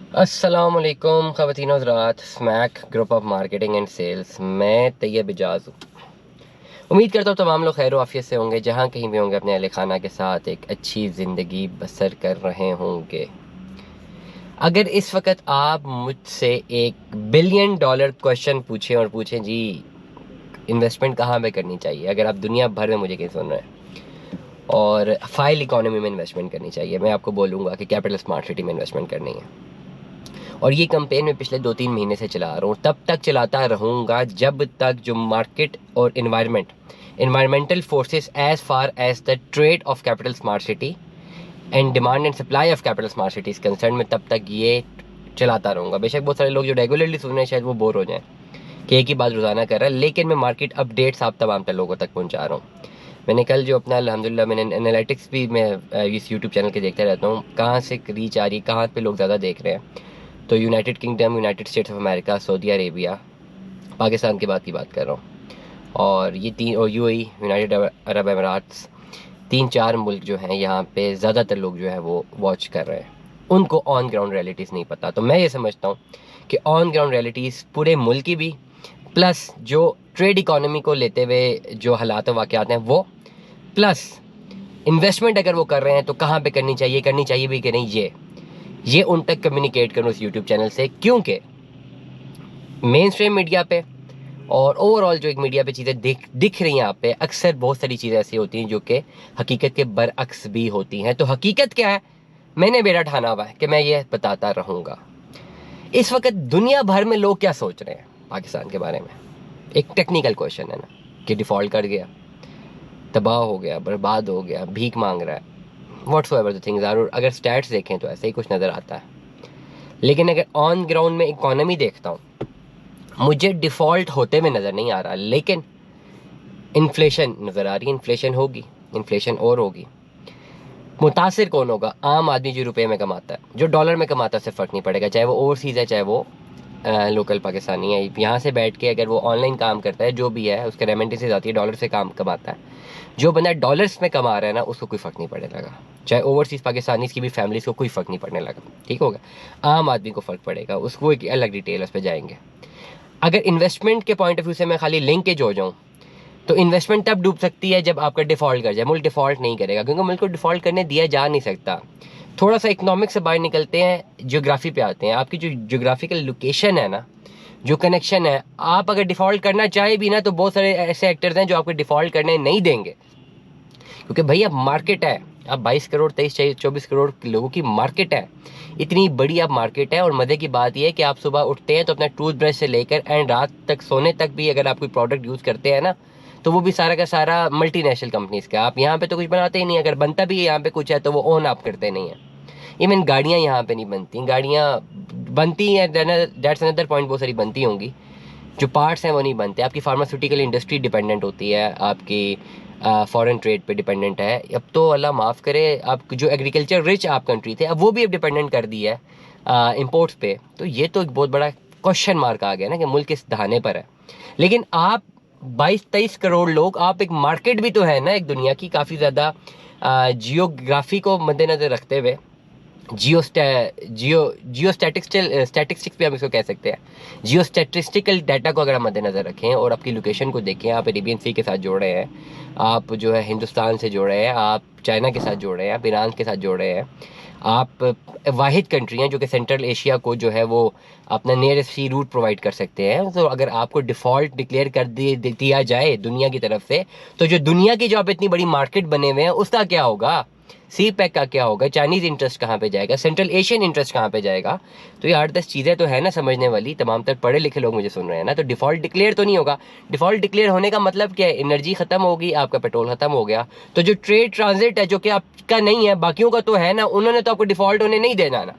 अस्सलामुअलैकुम ख़वातीन और हज़रात, Smack group of marketing and sales. मैं तैयब इजाज़ हूँ। उम्मीद करता हूँ तमाम लोग खैर आफियत से होंगे, जहाँ कहीं भी होंगे अपने अहले खाना के साथ एक अच्छी ज़िंदगी बसर कर रहे होंगे। अगर इस वक्त आप मुझसे $1 बिलियन क्वेश्चन पूछें और पूछें जी इन्वेस्टमेंट कहाँ पे करनी चाहिए, अगर आप दुनिया भर में मुझे कहीं सुन रहे हैं और फाइल इकोनॉमी में इन्वेस्टमेंट करनी चाहिए, मैं आपको बोलूँगा कि कैपिटल स्मार्ट सिटी में इन्वेस्टमेंट करनी है। और ये कैंपेन मैं पिछले 2-3 महीने से चला रहा हूँ, तब तक चलाता रहूँगा जब तक जो मार्केट और environmental forces as far as the trade of capital smart city and demand and supply of capital smart city इस कंसर्न में, तब तक ये चलाता रहूँगा। बेशक बहुत सारे लोग जो रेगुलरली सुन रहे हैं शायद वो बोर हो जाएं कि एक ही बात रोज़ाना कर रहा है, लेकिन मैं मार्केट अपडेट्स आप तमाम लोगों तक पहुँचा रहा हूँ। मैंने कल जो अपना अल्हम्दुलिल्लाह मैंने एनालिटिक्स भी मैं इस यूट्यूब चैनल के देखते रहता हूँ, कहाँ से रीच आ रही है, कहाँ पे लोग ज़्यादा देख रहे हैं। तो United kingdom, United states of America, Saudi Arabia, Pakistan की बात कर रहा हूँ, और ये तीन, और यूएई, यूनाइटेड अरब अमीरात्स, 3-4 मुल्क जो हैं यहाँ पे ज़्यादातर लोग जो है वो वॉच कर रहे हैं। उनको ऑन ग्राउंड रियलिटीज़ नहीं पता। तो मैं ये समझता हूँ कि ऑन ग्राउंड रियलिटीज़ पूरे मुल्क की भी, प्लस जो ट्रेड इकोनॉमी को लेते हुए जो हालात वाक़यात हैं वो, प्लस इन्वेस्टमेंट अगर वो कर रहे हैं तो कहाँ पे करनी चाहिए भी कि नहीं, ये उन तक कम्युनिकेट करूँ उस यूट्यूब चैनल से, क्योंकि मेन स्ट्रीम मीडिया पे और ओवरऑल जो एक मीडिया पे चीज़ें दिख रही हैं आप पे, अक्सर बहुत सारी चीज़ें ऐसी होती हैं जो कि हकीकत के बरअक्स भी होती हैं। तो हकीकत क्या है, मैंने बेड़ा ठाना हुआ है कि मैं ये बताता रहूँगा। इस वक्त दुनिया भर में लोग क्या सोच रहे हैं पाकिस्तान के बारे में, एक टेक्निकल क्वेश्चन है ना, कि डिफ़ॉल्ट कर गया, तबाह हो गया, बर्बाद हो गया, भीख मांग रहा है, व्हाट्सएवर द थिंग्स आर। अगर स्टैट्स देखें तो ऐसे ही कुछ नज़र आता है, लेकिन अगर ऑन ग्राउंड में इकोनॉमी देखता हूँ, मुझे डिफ़ॉल्ट होते हुए नज़र नहीं आ रहा, लेकिन इन्फ्लेशन नज़र आ रही है। इन्फ्लेशन होगी, इन्फ्लेशन और होगी। मुतासिर कौन होगा? आम आदमी जो रुपए में कमाता है, जो डॉलर में कमाता है, उससे फ़र्क नहीं पड़ेगा, चाहे वो ओवरसीज़ है, चाहे वो लोकल पाकिस्तानी है। यहाँ से बैठ के अगर वो ऑनलाइन काम करता है, जो भी है, उसके रेमिटेंसेस आती है, डॉलर से काम कमाता है। जो बंदा डॉलर्स में कमा रहा है ना, उसको कोई फ़र्क नहीं पड़ने लगा। चाहे ओवरसीज़ पाकिस्तानीज़ की भी फैमिलीज़ को कोई फ़र्क नहीं पड़ने लगा, ठीक होगा। आम आदमी को फ़र्क पड़ेगा, उसको एक अलग डिटेल उस पर जाएंगे। अगर इन्वेस्टमेंट के पॉइंट ऑफ व्यू से मैं खाली लिंकेज हो जाऊँ, तो इन्वेस्टमेंट तब डूब सकती है जब आपका डिफ़ॉल्ट कर जाए। मुल्क डिफ़ॉल्ट नहीं करेगा, क्योंकि मुल्क को डिफ़ॉल्ट करने दिया जा नहीं सकता। थोड़ा सा इकोनॉमिक से बाहर निकलते हैं, ज्योग्राफी पे आते हैं। आपकी जो ज्योग्राफिकल लोकेशन है ना, जो कनेक्शन है, आप अगर डिफ़ॉल्ट करना चाहे भी ना, तो बहुत सारे ऐसे एक्टर्स हैं जो आपको डिफ़ॉल्ट करने नहीं देंगे, क्योंकि भाई अब मार्केट है, अब 22 करोड़ 23-24 करोड़ लोगों की मार्केट है, इतनी बड़ी अब मार्केट है। और मज़े की बात यह है कि आप सुबह उठते हैं तो अपना टूथब्रश से लेकर एंड रात तक सोने तक भी अगर आप कोई प्रोडक्ट यूज़ करते हैं ना, तो वो भी सारा का सारा मल्टीनेशनल कंपनीज़ का। आप यहाँ पे तो कुछ बनाते ही नहीं, अगर बनता भी है यहाँ पे कुछ है तो वो ओन आप करते नहीं हैं। इवन गाड़ियाँ यहाँ पे नहीं बनती, गाड़ियाँ बनती हैं, दैट्स अनदर पॉइंट, बहुत सारी बनती होंगी, जो पार्ट्स हैं वो नहीं बनते। आपकी फार्मास्यूटिकल इंडस्ट्री डिपेंडेंट होती है, आपकी फॉरेन ट्रेड पे डिपेंडेंट है। अब तो अल्लाह माफ़ करे, आप जो एग्रीकल्चर रिच आप कंट्री थे, अब वो भी अब डिपेंडेंट कर दी है इंपोर्ट्स पे। तो ये तो एक बहुत बड़ा क्वेश्चन मार्क आ गया ना कि मुल्क किस दहाने पर है। लेकिन आप 22-23 करोड़ लोग, आप एक मार्केट भी तो है ना एक दुनिया की, काफ़ी ज़्यादा जियोग्राफी को मद्देनज़र रखते हुए, जियो स्टैटिस्टिक्स भी हम इसको कह सकते हैं। जियो स्टैटिस्टिकल डाटा को अगर हम मद्देनज़र रखें और आपकी लोकेशन को देखें, आप अरेबियन सी के साथ जोड़ रहे हैं, आप जो है हिंदुस्तान से जोड़ रहे हैं, आप चाइना के साथ जोड़ रहे हैं, आप ईरान के साथ जोड़ रहे हैं, आप वाहिद कंट्री हैं जो कि सेंट्रल एशिया को जो है वो अपना नियरेस्ट सी रूट प्रोवाइड कर सकते हैं। तो अगर आपको डिफ़ॉल्ट डिक्लेयर कर दिया जाए दुनिया की तरफ से, तो जो दुनिया की जो आप इतनी बड़ी मार्केट बने हुए हैं, उसका क्या होगा? सी पैक का क्या होगा? चाइनीज़ इंटरेस्ट कहाँ पे जाएगा? सेंट्रल एशियन इंटरेस्ट कहाँ पे जाएगा? तो ये 8-10 चीज़ें तो है ना समझने वाली। तमाम तर पढ़े लिखे लोग मुझे सुन रहे हैं ना, तो डिफ़ॉल्ट डिक्लेयर तो नहीं होगा। डिफ़ॉल्ट डिक्लेयर होने का मतलब क्या है? एनर्जी ख़त्म होगी, आपका पेट्रोल ख़त्म हो गया, तो जो ट्रेड ट्रांजिट है, जो कि आपका नहीं है, बाकियों का तो है ना, उन्होंने तो आपको डिफ़ॉल्ट होने नहीं देना ना।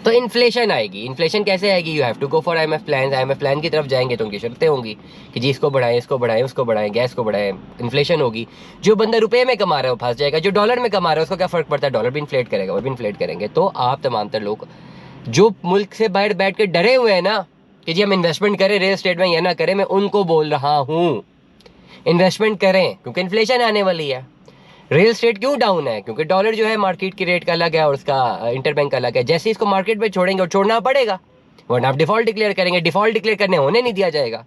तो इन्फ्लेशन आएगी। इन्फ्लेशन कैसे आएगी? You have to go for IMF plan. IMF plan की तरफ जाएंगे तो उनकी शर्तें होंगी कि जी इसको बढ़ाएं, इसको बढ़ाएं, उसको बढ़ाएं, गैस को बढ़ाएं। इन्फ्लेशन होगी। जो बंदा रुपए में कमा रहा है वो फंस जाएगा, जो डॉलर में कमा रहा है उसको क्या फ़र्क पड़ता है? डॉलर भी इन्फ्लेट करेगा, और भी इन्फ्लेट करेंगे। तो आप तमाम तर लोग जो मुल्क से बाहर बैठ के डरे हुए हैं ना कि जी हम इन्वेस्टमेंट करें रियल एस्टेट में, या ना करें, मैं उनको बोल रहा हूँ इन्वेस्टमेंट करें, क्योंकि इन्फ्लेशन आने वाली है। रियल स्टेट क्यों डाउन है? क्योंकि डॉलर जो है मार्केट की रेट का अलग है और उसका इंटरबैंक का अलग है। जैसे इसको मार्केट में छोड़ेंगे और छोड़ना पड़ेगा, वरना आप डिफॉल्ट डिक्लेयर करेंगे, डिफॉल्ट डिक्लेयर करने होने नहीं दिया जाएगा,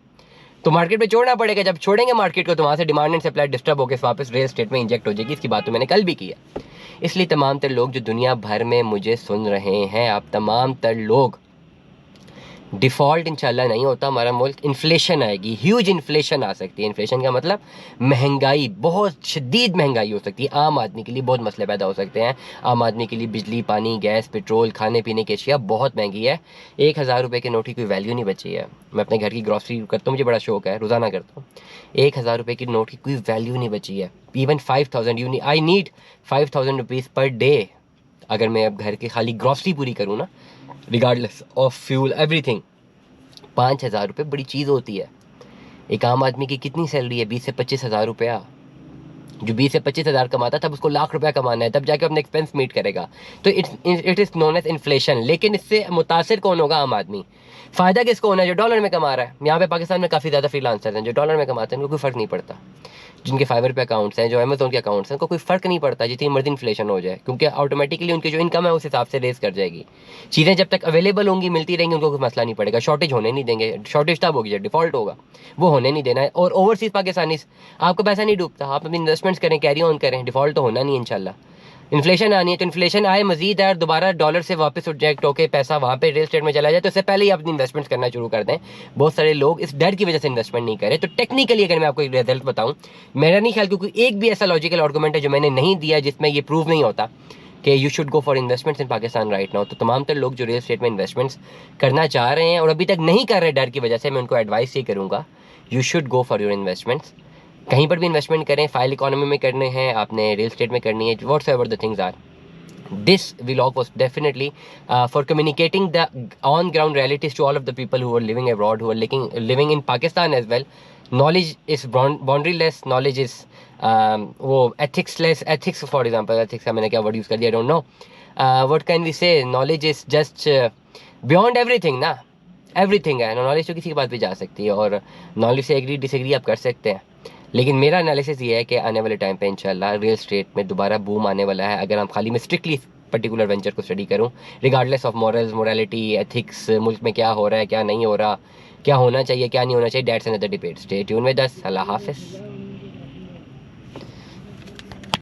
तो मार्केट में छोड़ना पड़ेगा। जब छोड़ेंगे मार्केट को तो वहाँ से डिमांड एंड सप्लाई डिस्टर्ब होकर वापस रियल स्टेट में इंजेक्ट हो जाएगी। इसकी बात तो मैंने कल भी की है। इसलिए तमाम तर लोग जो दुनिया भर में मुझे सुन रहे हैं, आप तमाम तर लोग, डिफ़ॉल्ट इंशाल्लाह नहीं होता हमारा मुल्क, इन्फ्लेशन आएगी, ह्यूज इन्फ्लेशन आ सकती है। इन्फ्लेशन का मतलब महंगाई, बहुत शदीद महंगाई हो सकती है। आम आदमी के लिए बहुत मसले पैदा हो सकते हैं। आम आदमी के लिए बिजली, पानी, गैस, पेट्रोल, खाने पीने की अशिया बहुत महंगी है। 1000 रुपये के नोट की कोई वैल्यू नहीं बची है। मैं अपने घर की ग्रॉसरी करता हूँ, मुझे बड़ा शौक है, रोज़ाना करता हूँ। 1000 रुपये की नोट की कोई वैल्यू नहीं बची है। Even 5000 I need 5000 rupees per day. अगर मैं अब घर की खाली ग्रॉसरी पूरी करूँ ना, रिगार्डलेस ऑफ फ्यूल एवरीथिंग, 5000 रुपये बड़ी चीज़ होती है। एक आम आदमी की कितनी सैलरी है? 20 से 25 हज़ार रुपया। जो 20 से 25 हज़ार कमाता तब उसको लाख रुपया कमाना है, तब जाके अपने एक्सपेंस मीट करेगा। तो it is known as inflation. लेकिन इससे मुतासिर कौन होगा? आम आदमी। फ़ायदा किसको होना है? जो डॉलर में कमा रहा है। यहाँ पे पाकिस्तान में काफ़ी ज़्यादा फ्रीलांसर्स हैं जो डॉलर में कमाते हैं, उनको कोई फ़र्क नहीं पड़ता। जिनके फाइवर पे अकाउंट्स हैं, जो अमेजोन के अकाउंट्स हैं, उनको कोई फ़र्क नहीं पड़ता जितनी मर्जी इन्फ्लेशन हो जाए, क्योंकि ऑटोमेटिकली उनकी जो इनकम है उस हिसाब से रेस कर जाएगी। चीज़ें जब तक अवेलेबल होंगी, मिलती रहेंगी, उनको कोई मसला नहीं पड़ेगा। शॉर्टेज होने नहीं देंगे। शॉर्टेज तब होगी जब डिफ़ॉल्ट होगा, वो होने नहीं देना है। और ओवरसीज़ पाकिस्तानी, आपका पैसा नहीं डूबता, आप अपनी इन्वेस्टमेंट्स करें, कैरी ऑन करें, डिफ़ॉल्ट तो होना नहीं है इंशाल्लाह। इन्फ्लेशन आनी है तो इन्फ्लेशन आए मजीद है और दोबारा डॉलर से वापस रिजेक्ट होकर पैसा वहाँ पे रियल स्टेट में चला जाए, तो इससे पहले ही अपनी इन्वेस्टमेंट करना शुरू कर दें। बहुत सारे लोग इस डर की वजह से इन्वेस्टमेंट नहीं करें। तो टेक्निकली अगर मैं आपको एक रिजल्ट बताऊँ, मेरा नहीं ख्याल क्योंकि एक भी ऐसा लॉजिकल आर्गूमेंट है जो मैंने नहीं दिया जिसमें ये प्रूव नहीं होता कि you should go for investments in Pakistan right now. तो तमाम तर लोग जो रियल स्टेट में इन्वेस्टमेंट्स करना चाह रहे हैं और अभी तक नहीं कर रहे डर की वजह से, मैं उनको एडवाइस ये करूँगा, you should go for your investments. कहीं पर भी इन्वेस्टमेंट करें, फाइल इकोनॉमी में करने हैं, आपने रियल स्टेट में करनी है, whatsoever the things are. This vlog was definitely for communicating the on-ground realities to all of the people who are living abroad, who are living in Pakistan as well. Knowledge is boundaryless. Knowledge is वो ethics-less. Ethics, for example, ethics का मैंने क्या word use कर दिया, I don't know. What can we say? Knowledge is just beyond everything ना, everything है। Knowledge तो किसी की बात पे जा सकती है और नॉलेज से एग्री डिसएग्री आप कर सकते हैं, लेकिन मेरा एनालिसिस ये है कि आने वाले टाइम पे इंशाल्लाह रियल स्टेट में दोबारा बूम आने वाला है। अगर हम खाली मैं स्ट्रिक्टली पर्टिकुलर वेंचर को स्टडी करूं, regardless of morals, morality, ethics, मुल्क में क्या हो रहा है, क्या नहीं हो रहा, क्या होना चाहिए, क्या नहीं होना चाहिए, that's another debate. Stay tune with us. अल्लाह हाफिज़।